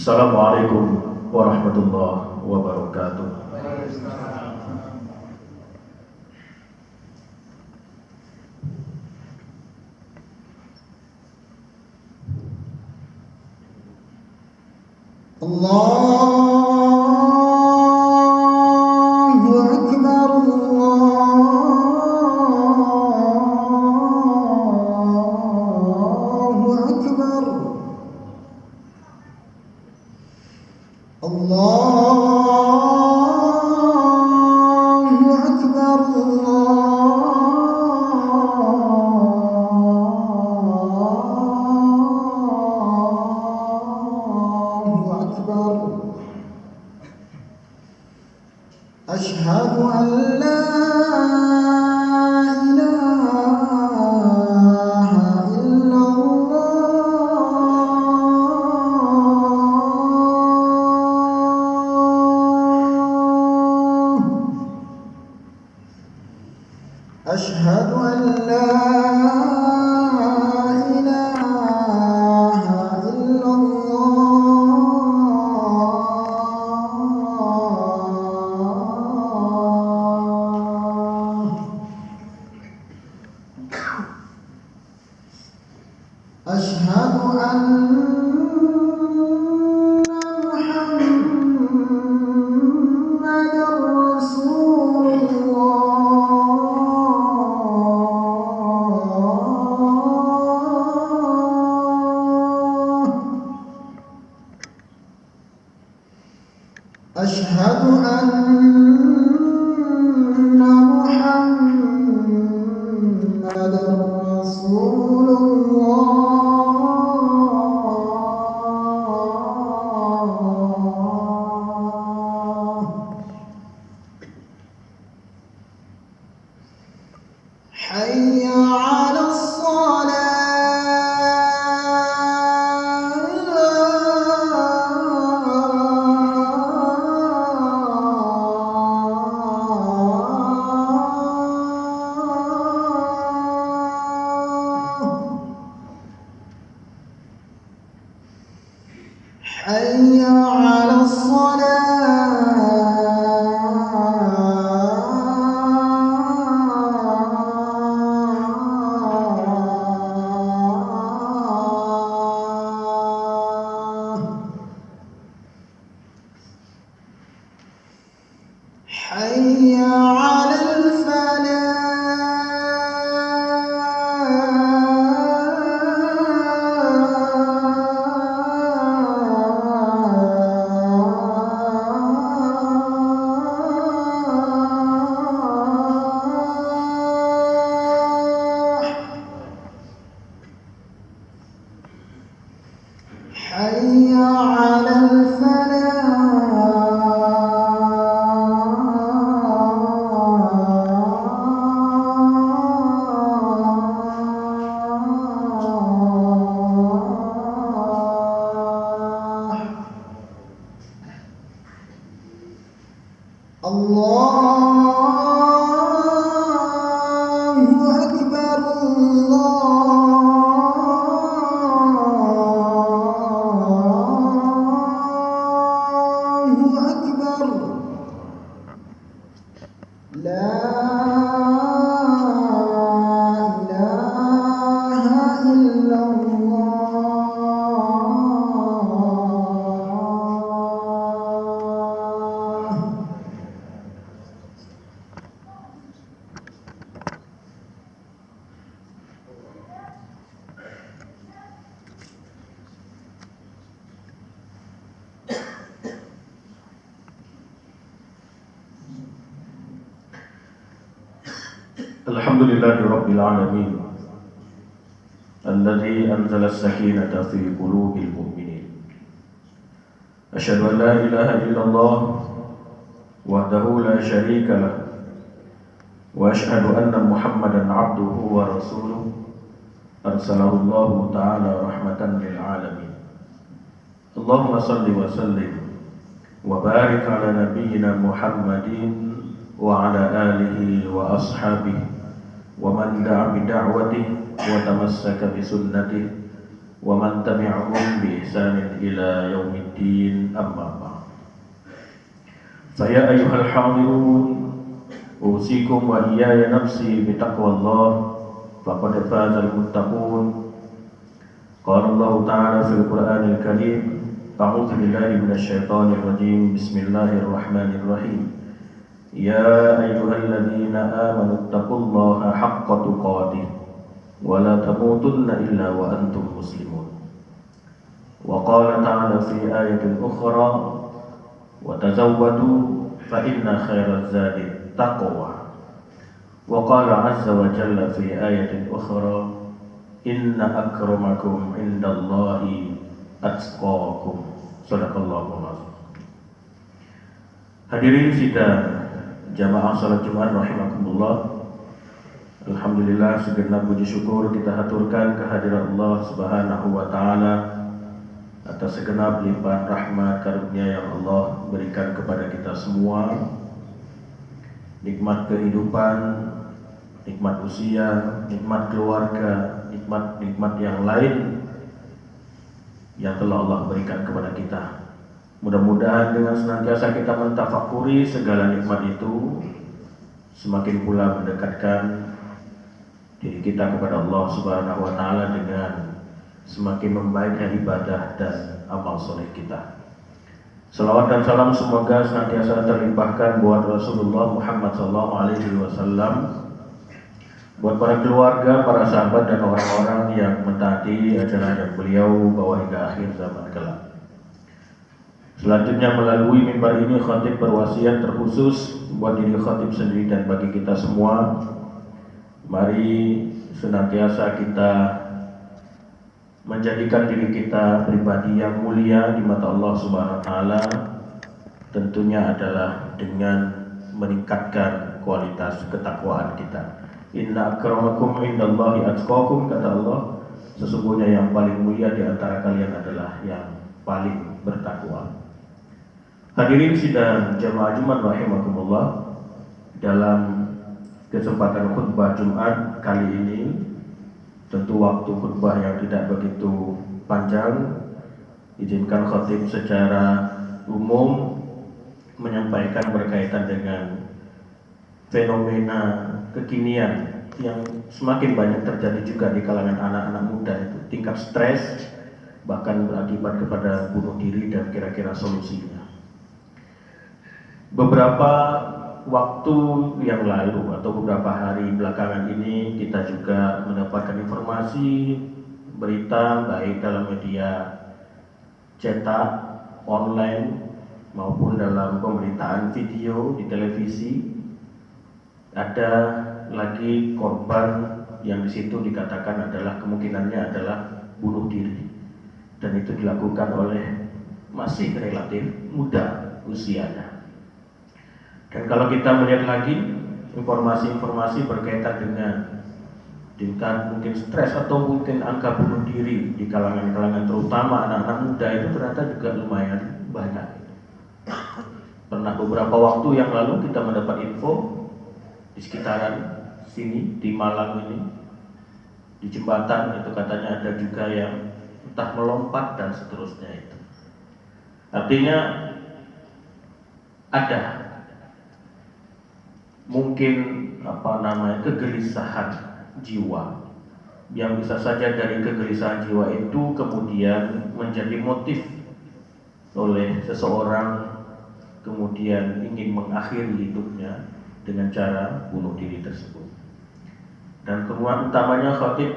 Assalamualaikum warahmatullahi wabarakatuh. Allahu Akbar, Allahu Akbar, Allahu Akbar, Allahu Akbar. Asyhadu an la ilaha illallah. Asyhadu an la ilaha illallah. Asyhadu anna Muhammadar Rasulullah. Asyhadu anna Muhammadar Rasulullah. Hayya 'alas salah. Hayya 'alas salah. Hayya 'alal falah. Hayya 'alal falah. Allahu Akbar, Allahu Akbar. La ilaha illallah. Alhamdulillahi Rabbil Alamin Alladhi anzala as-sakinata fi qulubil mu'minin. Asyhadu an la ilaha illallah wahdahu la syarika lah wa asyhadu anna Muhammadan abduhu wa rasuluh arsalahu Allah ta'ala rahmatan lil alamin. Allahumma salli wa sallim wa barik ala nabiyyina Muhammadin wa ala alihi wa ashabihi wa man da'a bi da'watihi wa tamassaka bi sunnatihi ومن تبعهم بإحسان إلى يوم الدين أما بعد فيا أيها الحاضرون أوصيكم وإياي نفسي بتقوى الله فقد فاز المتقون قال الله تعالى في القرآن الكريم أعوذ بالله من الشيطان الرجيم بسم الله الرحمن الرحيم يا أيها الذين آمنوا اتقوا الله حق تقاته ولا تموتن إلا وأنتم مسلمون وقال تعالى في آية أخرى وتزودوا فإن خير الزاد التقوى وقال عز وجل في آية أخرى إن أكرمكم عند الله أتقاكم صدق الله العظيم. Hadirin sidang jamaah salat Jumat rahimakumullah. Alhamdulillah, segenap puji syukur kita haturkan kehadiran Allah Subhanahu wa taala atas segenap limpahan rahmat karunia yang Allah berikan kepada kita semua. Nikmat kehidupan, nikmat usia, nikmat keluarga, nikmat yang lain yang telah Allah berikan kepada kita. Mudah-mudahan dengan senantiasa kita mentafakuri segala nikmat itu, semakin pula mendekatkan diri kita kepada Allah Subhanahu wa taala dengan semakin membaiknya ibadah dan amal soleh kita. Salawat dan salam semoga senantiasa terlimpahkan buat Rasulullah Muhammad SAW, buat para keluarga, para sahabat dan orang-orang yang mentaati ajaran beliau bawa hingga akhir zaman kelak. Selanjutnya melalui mimbar ini khatib berwasiat terkhusus buat diri khatib sendiri dan bagi kita semua. Mari senantiasa kita menjadikan diri kita pribadi yang mulia di mata Allah Subhanahu wa taala, tentunya adalah dengan meningkatkan kualitas ketakwaan kita. Inna akramakum indallahi atqakum, kata Allah, sesungguhnya yang paling mulia di antara kalian adalah yang paling bertakwa. Hadirin sidang jamaah Jumat rahimakumullah, dalam kesempatan khutbah Jumat kali ini, tentu waktu khutbah yang tidak begitu panjang, izinkan khatib secara umum menyampaikan berkaitan dengan fenomena kekinian yang semakin banyak terjadi juga di kalangan anak-anak muda, itu tingkat stres bahkan berakibat kepada bunuh diri dan kira-kira solusinya. Beberapa waktu yang lalu atau beberapa hari belakangan ini kita juga mendapatkan informasi berita baik dalam media cetak, online maupun dalam pemberitaan video di televisi, ada lagi korban yang di situ dikatakan adalah kemungkinannya adalah bunuh diri, dan itu dilakukan oleh masih relatif muda usianya. Dan kalau kita melihat lagi informasi-informasi berkaitan dengan tingkat mungkin stres atau mungkin angka bunuh diri di kalangan terutama anak-anak muda itu ternyata juga lumayan banyak. Pernah beberapa waktu yang lalu kita mendapat info di sekitaran sini, di Malang ini, di jembatan itu katanya ada juga yang entah melompat dan seterusnya itu. Artinya ada mungkin kegelisahan jiwa yang bisa saja dari kegelisahan jiwa itu kemudian menjadi motif oleh seseorang kemudian ingin mengakhiri hidupnya dengan cara bunuh diri tersebut. Dan kemudian utamanya khatib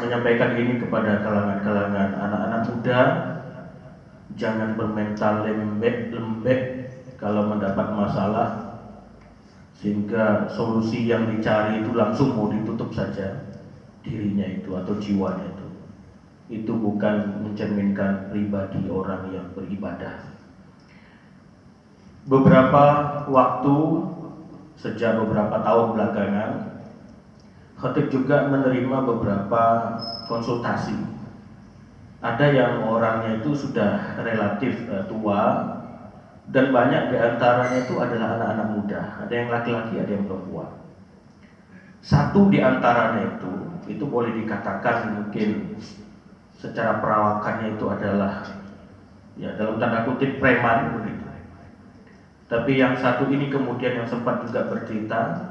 menyampaikan ini kepada kalangan-kalangan anak-anak muda, jangan bermental lembek kalau mendapat masalah sehingga solusi yang dicari itu langsung mau ditutup saja dirinya itu atau jiwanya itu. Itu bukan mencerminkan pribadi orang yang beribadah. Beberapa waktu sejak beberapa tahun belakangan, khatib juga menerima beberapa konsultasi. Ada yang orangnya itu sudah relatif tua, dan banyak di antaranya itu adalah anak-anak muda. Ada yang laki-laki, ada yang perempuan. Satu di antaranya itu itu boleh dikatakan mungkin secara perawakannya itu adalah ya dalam tanda kutip preman begitu. Tapi yang satu ini kemudian yang sempat juga bercerita,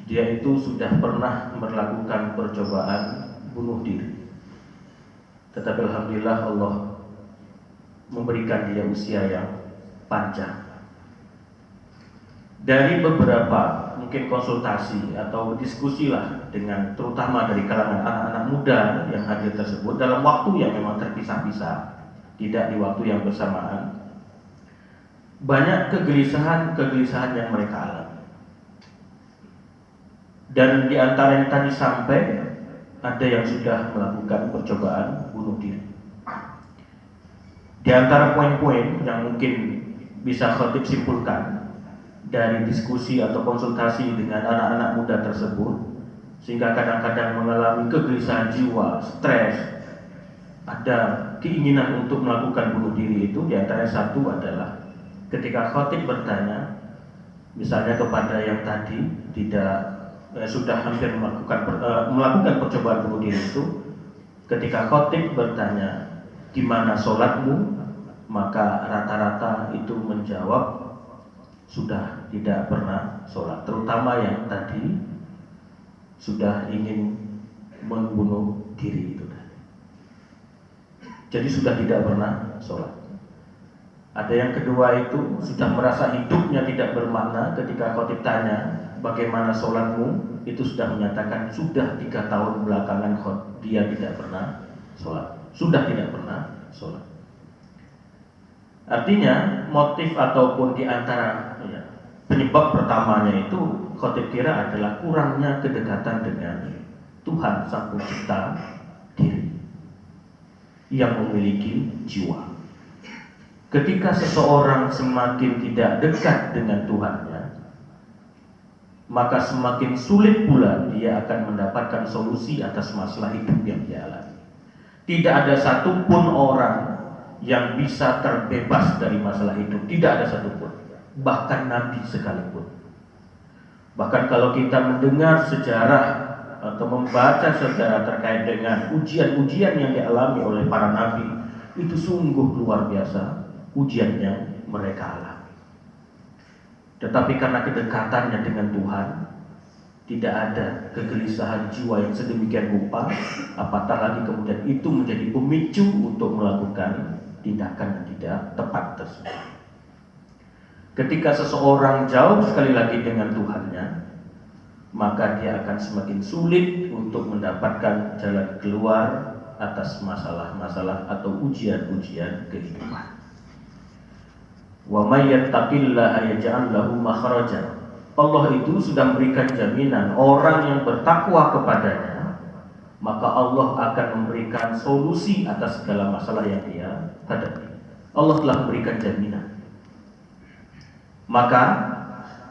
dia itu sudah pernah melakukan percobaan bunuh diri. Tetapi alhamdulillah Allah memberikan dia usia yang panjang. Dari beberapa mungkin konsultasi atau diskusi lah dengan terutama dari kalangan anak-anak muda yang hadir tersebut dalam waktu yang memang terpisah-pisah, tidak di waktu yang bersamaan, banyak kegelisahan yang mereka alami. Dan di antara yang tadi sampai ada yang sudah melakukan percobaan bunuh diri. Di antara poin-poin yang mungkin bisa khatib simpulkan dari diskusi atau konsultasi dengan anak-anak muda tersebut, sehingga kadang-kadang mengalami kegelisahan jiwa, stres, ada keinginan untuk melakukan bunuh diri itu, di antara satu adalah ketika khatib bertanya, misalnya kepada yang tadi sudah hampir melakukan percobaan bunuh diri itu, ketika khatib bertanya, "Gimana sholatmu?" maka rata-rata itu menjawab sudah tidak pernah sholat, terutama yang tadi sudah ingin membunuh diri itu. Jadi sudah tidak pernah sholat. Ada yang kedua itu sudah merasa hidupnya tidak bermakna, ketika khatib tanya bagaimana sholatmu, itu sudah menyatakan sudah 3 tahun belakangan dia tidak pernah sholat, sudah tidak pernah sholat. Artinya motif ataupun di antara penyebab pertamanya itu khatib kira adalah kurangnya kedekatan dengan Tuhan Sang Pencipta diri yang memiliki jiwa. Ketika seseorang semakin tidak dekat dengan Tuhannya, maka semakin sulit pula dia akan mendapatkan solusi atas masalah hidup yang dia alami. Tidak ada satupun orang yang bisa terbebas dari masalah hidup, tidak ada satupun, bahkan Nabi sekalipun. Bahkan kalau kita mendengar sejarah atau membaca sejarah terkait dengan ujian-ujian yang dialami oleh para nabi, itu sungguh luar biasa ujian yang mereka alami. Tetapi karena kedekatannya dengan Tuhan, tidak ada kegelisahan jiwa yang sedemikian rupa, apatah lagi kemudian itu menjadi pemicu untuk melakukan tindakan yang tidak tepat tersebut. Ketika seseorang jauh sekali lagi dengan Tuhannya, maka dia akan semakin sulit untuk mendapatkan jalan keluar atas masalah-masalah atau ujian-ujian kehidupan. Wa may yattaqillaha yaj'al lahu makhraja. Allah itu sudah memberikan jaminan orang yang bertakwa kepadanya, maka Allah akan memberikan solusi atas segala masalah yang dia hadapi. Allah telah memberikan jaminan. Maka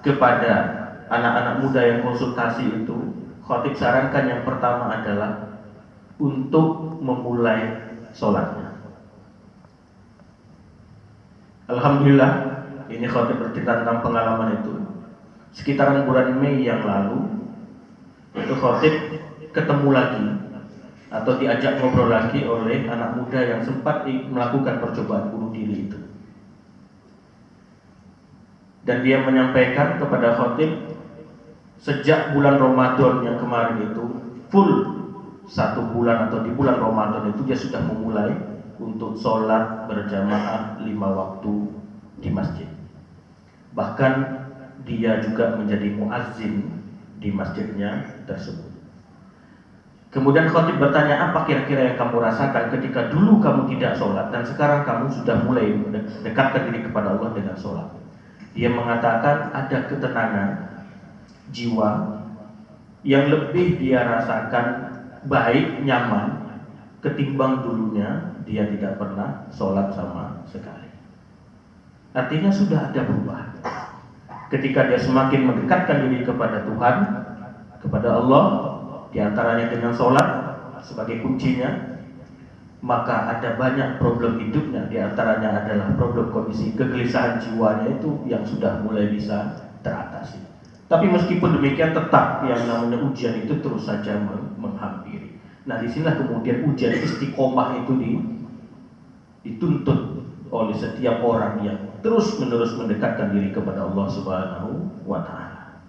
kepada anak-anak muda yang konsultasi itu, khatib sarankan yang pertama adalah untuk memulai sholatnya. Alhamdulillah, ini khatib bercerita tentang pengalaman itu. Sekitaran bulan Mei yang lalu, itu khatib ketemu lagi atau diajak ngobrol lagi oleh anak muda yang sempat melakukan percobaan bunuh diri itu. Dan dia menyampaikan kepada khatib, sejak bulan Ramadan yang kemarin itu, full 1 bulan atau di bulan Ramadan itu dia sudah memulai untuk sholat berjamaah 5 waktu di masjid. Bahkan dia juga menjadi muazzin di masjidnya tersebut. Kemudian khatib bertanya, apa kira-kira yang kamu rasakan ketika dulu kamu tidak sholat dan sekarang kamu sudah mulai mendekatkan diri kepada Allah dengan sholat? Dia mengatakan ada ketenangan jiwa yang lebih dia rasakan baik, nyaman ketimbang dulunya dia tidak pernah sholat sama sekali. Artinya sudah ada perubahan. Ketika dia semakin mendekatkan diri kepada Tuhan, kepada Allah, diantaranya dengan sholat sebagai kuncinya, maka ada banyak problem hidupnya. Diantaranya adalah problem kondisi kegelisahan jiwanya itu yang sudah mulai bisa teratasi. Tapi meskipun demikian tetap yang namanya ujian itu terus saja menghampiri. Nah disinilah kemudian ujian istiqomah itu dituntut oleh setiap orang yang terus menerus mendekatkan diri kepada Allah Subhanahu wa Ta'ala.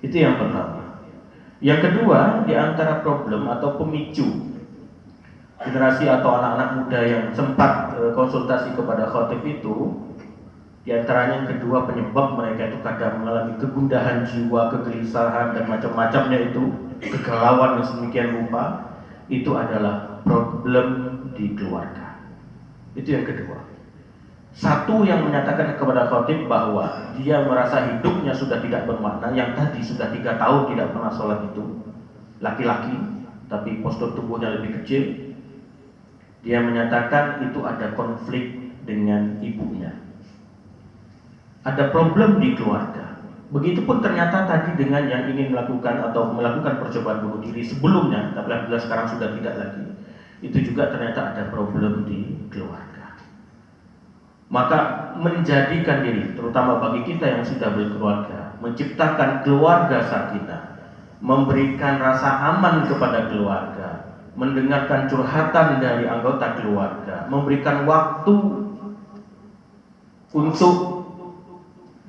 Itu yang pertama. Yang kedua, di antara problem atau pemicu generasi atau anak-anak muda yang sempat konsultasi kepada khotib itu, di antaranya yang kedua, penyebab mereka itu kadang mengalami kegundahan jiwa, kegelisahan dan macam-macamnya itu, kegalauan yang sedemikian rupa, itu adalah problem di keluarga. Itu yang kedua. Satu yang menyatakan kepada khotib bahwa dia merasa hidupnya sudah tidak bermakna, yang tadi sudah 3 tahun tidak pernah sholat itu, laki-laki, tapi postur tubuhnya lebih kecil. Dia menyatakan itu ada konflik dengan ibunya. Ada problem di keluarga. Begitupun ternyata tadi dengan yang ingin melakukan atau melakukan percobaan bunuh diri sebelumnya, tapi alhamdulillah sekarang sudah tidak lagi. Itu juga ternyata ada problem di keluarga. Maka menjadikan diri, terutama bagi kita yang sudah berkeluarga, menciptakan keluarga sakinah, memberikan rasa aman kepada keluarga, mendengarkan curhatan dari anggota keluarga, memberikan waktu untuk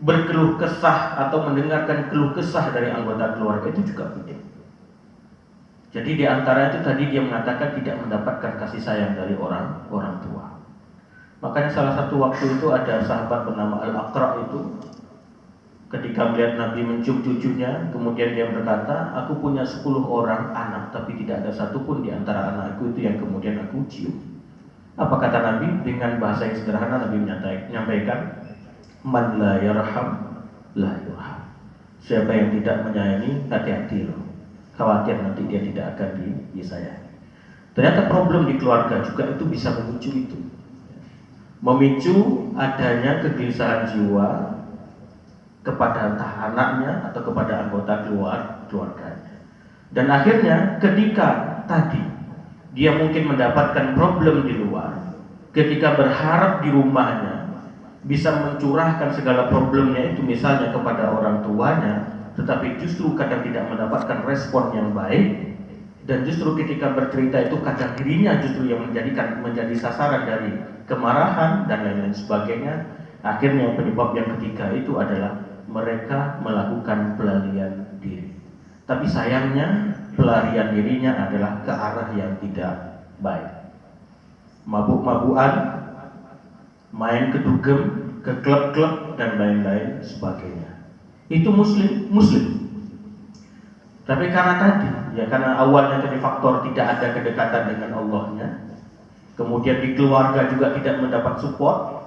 berkeluh kesah atau mendengarkan keluh kesah dari anggota keluarga itu juga penting. Jadi di antara itu tadi dia mengatakan tidak mendapatkan kasih sayang dari orang tua. Makanya salah satu waktu itu ada sahabat bernama Al-Aqra itu, ketika melihat Nabi mencium cucunya, kemudian dia berkata, aku punya 10 orang anak, tapi tidak ada satupun di antara anakku itu yang kemudian aku cium. Apa kata Nabi? Dengan bahasa yang sederhana Nabi menyampaikan, man la yarham la yurham. Siapa yang tidak menyayangi, hati-hati loh, khawatir nanti dia tidak akan disayangi. Ternyata problem di keluarga juga itu bisa memicu adanya kegelisahan jiwa kepada entah anaknya atau kepada anggota keluarganya. Dan akhirnya ketika tadi dia mungkin mendapatkan problem di luar, ketika berharap di rumahnya bisa mencurahkan segala problemnya itu misalnya kepada orang tuanya, tetapi justru kadang tidak mendapatkan respon yang baik, dan justru ketika bercerita itu kadang dirinya justru yang menjadi sasaran dari kemarahan dan lain-lain sebagainya. Akhirnya penyebab yang ketiga itu adalah mereka melakukan pelarian diri. Tapi sayangnya pelarian dirinya adalah ke arah yang tidak baik. Mabuk-mabukan, main ke dugem, ke klub-klub dan lain-lain sebagainya. Itu muslim. Tapi karena tadi, ya karena awalnya tadi faktor tidak ada kedekatan dengan Allahnya, kemudian di keluarga juga tidak mendapat support,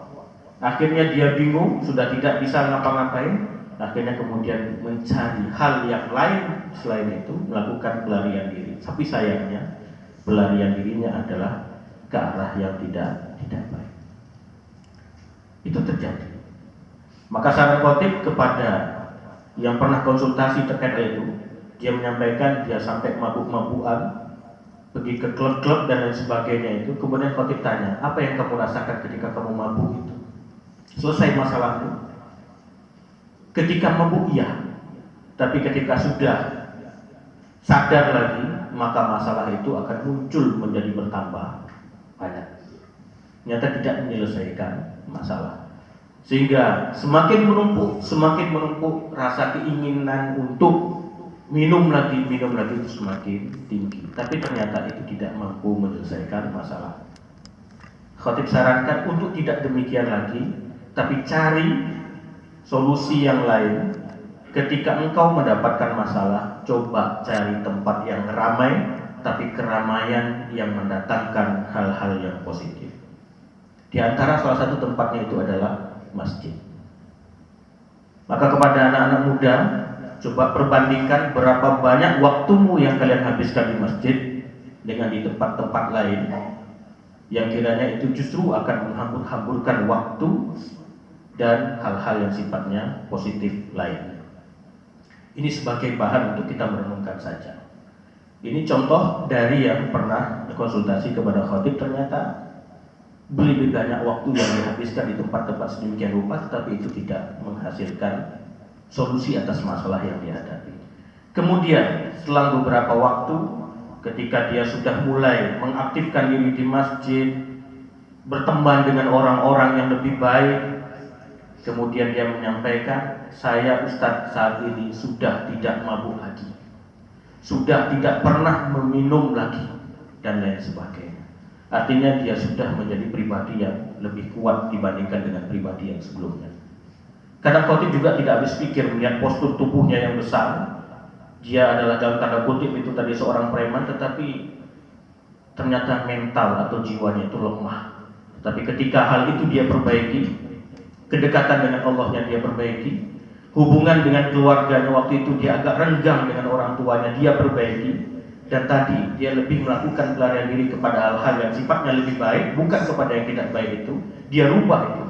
akhirnya dia bingung, sudah tidak bisa ngapa-ngapain, akhirnya kemudian mencari hal yang lain selain itu, melakukan pelarian diri. Tapi sayangnya pelarian dirinya adalah ke arah yang tidak baik. Itu terjadi. Maka saran khotib kepada yang pernah konsultasi terkait hal itu, dia menyampaikan dia sampai mabuk-mabukan, pergi ke klub-klub dan lain sebagainya itu. Kemudian khotib tanya, apa yang kamu rasakan ketika kamu mabuk itu? Selesai masalahmu? Ketika mabuk iya, tapi ketika sudah sadar lagi, maka masalah itu akan muncul menjadi bertambah banyak. Nyata tidak menyelesaikan masalah, sehingga semakin menumpuk rasa keinginan untuk minum lagi itu semakin tinggi, tapi ternyata itu tidak mampu menyelesaikan masalah. Khotib sarankan untuk tidak demikian lagi, tapi cari solusi yang lain. Ketika engkau mendapatkan masalah, coba cari tempat yang ramai, tapi keramaian yang mendatangkan hal-hal yang positif. Di antara salah satu tempatnya itu adalah masjid. Maka kepada anak-anak muda, coba perbandingkan berapa banyak waktumu yang kalian habiskan di masjid dengan di tempat-tempat lain yang kiranya itu justru akan menghambur-hamburkan waktu dan hal-hal yang sifatnya positif lain. Ini sebagai bahan untuk kita merenungkan saja. Ini contoh dari yang pernah konsultasi kepada khotib, ternyata lebih banyak waktu yang dihabiskan di tempat-tempat sedemikian rupa, tetapi itu tidak menghasilkan solusi atas masalah yang dihadapi. Kemudian setelah beberapa waktu, ketika dia sudah mulai mengaktifkan diri di masjid, berteman dengan orang-orang yang lebih baik, kemudian dia menyampaikan, saya Ustadz saat ini sudah tidak mabuk lagi, sudah tidak pernah meminum lagi, dan lain sebagainya. Artinya dia sudah menjadi pribadi yang lebih kuat dibandingkan dengan pribadi yang sebelumnya. Kadang khotib juga tidak habis pikir melihat postur tubuhnya yang besar. Dia adalah dalam tanda kutip itu tadi seorang preman, tetapi ternyata mental atau jiwanya itu lemah. Tapi ketika hal itu dia perbaiki, kedekatan dengan Allahnya dia perbaiki, hubungan dengan keluarganya waktu itu dia agak renggang dengan orang tuanya dia perbaiki, dan tadi dia lebih melakukan pelarian diri kepada hal-hal yang sifatnya lebih baik, bukan kepada yang tidak baik itu, dia rubah itu.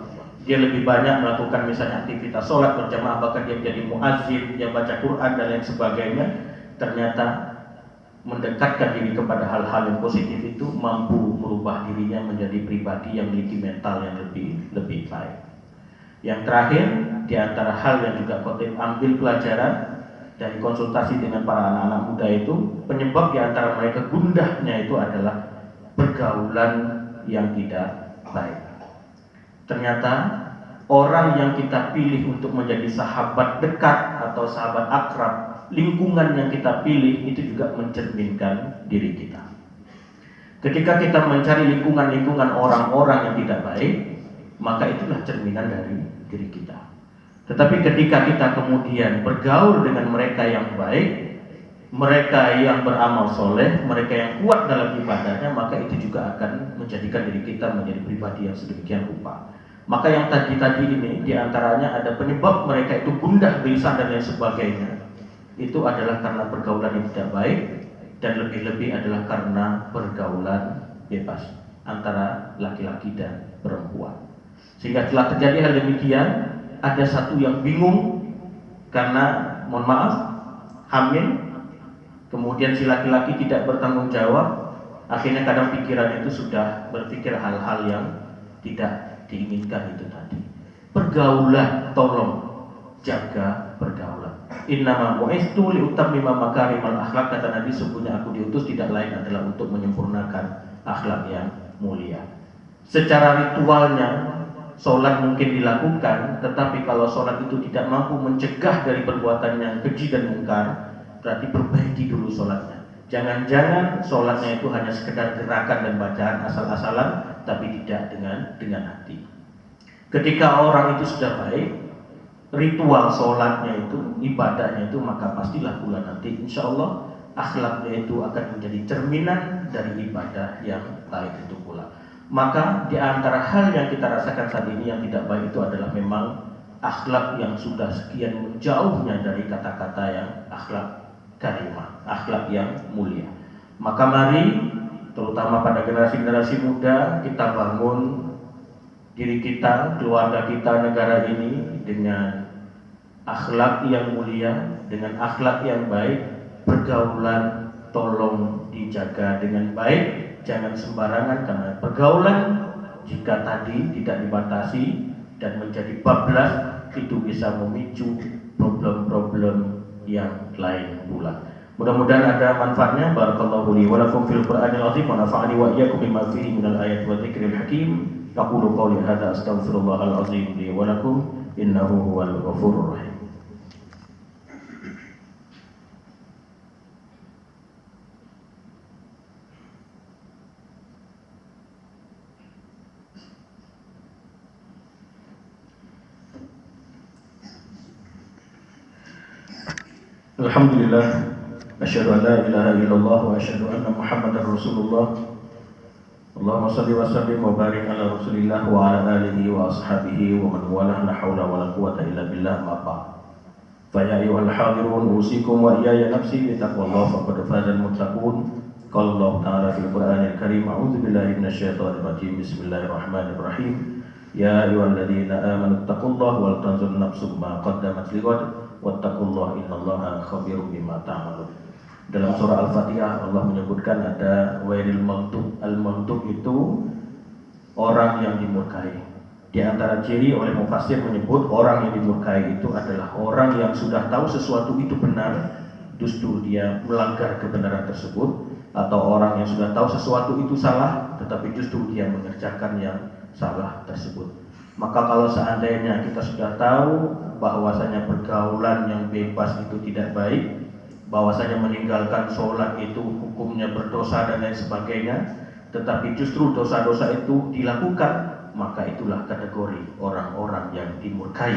Dia lebih banyak melakukan misalnya aktivitas sholat berjamaah, bahkan dia menjadi muazzin, dia baca Quran dan lain sebagainya. Ternyata mendekatkan diri kepada hal-hal yang positif itu mampu merubah dirinya menjadi pribadi yang memiliki mental yang lebih baik. Yang terakhir, di antara hal yang juga khotib ambil pelajaran dari konsultasi dengan para anak-anak muda itu, penyebab di antara mereka gundahnya itu adalah pergaulan yang tidak baik. Ternyata orang yang kita pilih untuk menjadi sahabat dekat atau sahabat akrab, lingkungan yang kita pilih itu juga mencerminkan diri kita. Ketika kita mencari lingkungan-lingkungan orang-orang yang tidak baik, maka itulah cerminan dari diri kita. Tetapi ketika kita kemudian bergaul dengan mereka yang baik, mereka yang beramal soleh, mereka yang kuat dalam ibadahnya, maka itu juga akan menjadikan diri kita menjadi pribadi yang sedemikian rupa. Maka yang tadi ini diantaranya ada penyebab mereka itu gundah, gelisah dan lain sebagainya. Itu adalah karena pergaulan yang tidak baik, dan lebih-lebih adalah karena pergaulan bebas antara laki-laki dan perempuan. Sehingga setelah terjadi hal demikian, ada satu yang bingung karena mohon maaf hamil, kemudian si laki-laki tidak bertanggung jawab, akhirnya kadang pikiran itu sudah berpikir hal-hal yang tidak diinginkan itu tadi. Pergaulan, tolong jaga pergaulan. Innama bu'istu liutammima makarimal akhlak, kata Nabi, sesungguhnya aku diutus tidak lain adalah untuk menyempurnakan akhlak yang mulia. Secara ritualnya sholat mungkin dilakukan, tetapi kalau sholat itu tidak mampu mencegah dari perbuatan yang keji dan mungkar, berarti perbaiki dulu sholatnya. Jangan-jangan sholatnya itu hanya sekedar gerakan dan bacaan asal-asalan, tapi tidak dengan hati. Ketika orang itu sudah baik, ritual sholatnya itu, ibadahnya itu, maka pastilah pula nanti insya Allah akhlaknya itu akan menjadi cerminan dari ibadah yang baik itu pula. Maka di antara hal yang kita rasakan saat ini yang tidak baik itu adalah memang akhlak yang sudah sekian jauhnya dari kata-kata yang akhlak karimah, akhlak yang mulia. Maka mari, terutama pada generasi-generasi muda, kita bangun diri kita, keluarga kita, negara ini dengan akhlak yang mulia, dengan akhlak yang baik. Pergaulan tolong dijaga dengan baik, jangan sembarangan, karena pergaulan jika tadi tidak dibatasi dan menjadi bablas, itu bisa memicu problem-problem yang lain pula. Mudah-mudahan ada manfaatnya. Barakallahu li wa lakum fil Qur'anil azim wa nafa'ani wa iyyakum bima fihi minal ayati wa dzikril hakim. Aqulu qawli hadza astaghfirullahal azim li wa lakum innahu huwal ghafurur rahim. Alhamdulillah, asyhadu an la ilaha illallah wa asyhadu anna Muhammadar Rasulullah. Allahumma shalli wa sallim wa barik ala Rasulillah wa ala alihi wa ashabihi wa man walah, la haula wa la quwwata illa billah, ma ba'd. Fa ya ayyuhal hadirun usikum wa iyaya nafsi bi taqwallah faqad fazal muttaqun. Qala Allah ta'ala fil Qur'anil Karim, a'udzu billahi minasyaitonir rajim. Bismillahirrahmanirrahim. Ya ayyuhalladzina amanu taqullaha wal tanzur nafsum ma qaddamat lighad wattaqullaha innallaha khabirum bima ta'malun. Dalam surah Al-Fatihah Allah menyebutkan ada wailil maghdub. Al-maghdub itu orang yang dimurkai. Di antara ciri oleh mufassir menyebut orang yang dimurkai itu adalah orang yang sudah tahu sesuatu itu benar, justru dia melanggar kebenaran tersebut, atau orang yang sudah tahu sesuatu itu salah, tetapi justru dia mengerjakan yang salah tersebut. Maka kalau seandainya kita sudah tahu bahwasanya pergaulan yang bebas itu tidak baik, bahwasanya meninggalkan sholat itu hukumnya berdosa dan lain sebagainya, tetapi justru dosa-dosa itu dilakukan, maka itulah kategori orang-orang yang dimurkai.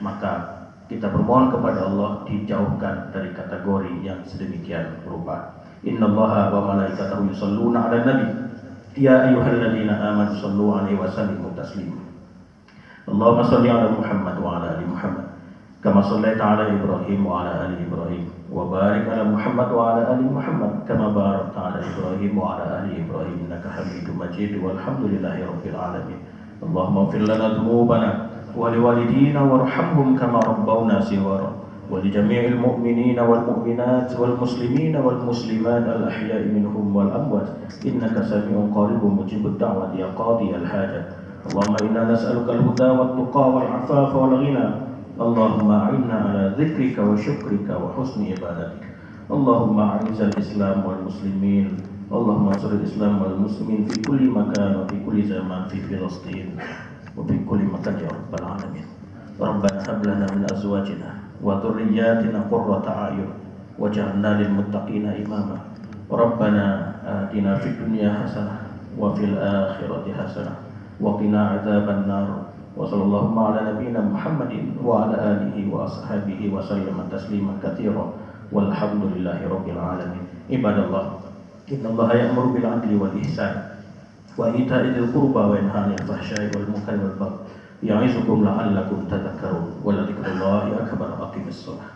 Maka kita bermohon kepada Allah dijauhkan dari kategori yang sedemikian rupa. Innallaha wa malaikatahu yusholluna 'alan nabi ya ayyuhalladzina amanu shallu 'alaihi wa sallimu taslima. Allahumma shalli 'ala Muhammad wa 'ala ali Muhammad kama shallaita 'ala Ibrahim wa 'ala ali Ibrahim wa barik 'ala Muhammad wa 'ala ali Muhammad kama barakta 'ala Ibrahim wa 'ala ali Ibrahim innaka Hamidum Majid walhamdulillahi rabbil alamin. Allahumma ighfir lana dhunubana wa liwalidina warhamhum kama rabbawna shighara wa li jami'il mu'minina wal mu'minat wal muslimina wal muslimat al ahya'i minhum wal amwat innaka sami'un qaribun mujibud da'wati ya qadiyal hajat. Allahumma inna nas'aluka al-huda wat tuqa wal 'afafa wal ghina. Allahumma a'inna ala dzikrika wa syukrika wa husni ibadatik. Allahumma a'izzal Islam wal muslimin. Allahumma ansur al-Islam wal muslimin fi kulli makan wa fi kulli zaman fi Filastin wa fi kulli makan ya rabbal alamin. Rabbana hab lana min azwajina wa dhurriyyatina qurrata a'yun waj'alna lil muttaqina imama. Rabbana atina fid dunya hasanah wa fil akhirati hasanah wa qina adzaban nar. Wa sallallahu ala nabiyyina Muhammadin wa ala alihi wa ashabihi wa sallama tasliman katsiran walhamdulillahi rabbil alamin. Ibadallah, innallaha ya'muru bil 'adli wal ihsan wa ita'i dzil qurba wa yanha 'anil fahsya'i wal munkari wal baghi ya'izukum la'allakum tadhakkarun wa la dzikrullahi akbar. Aqimis shalah.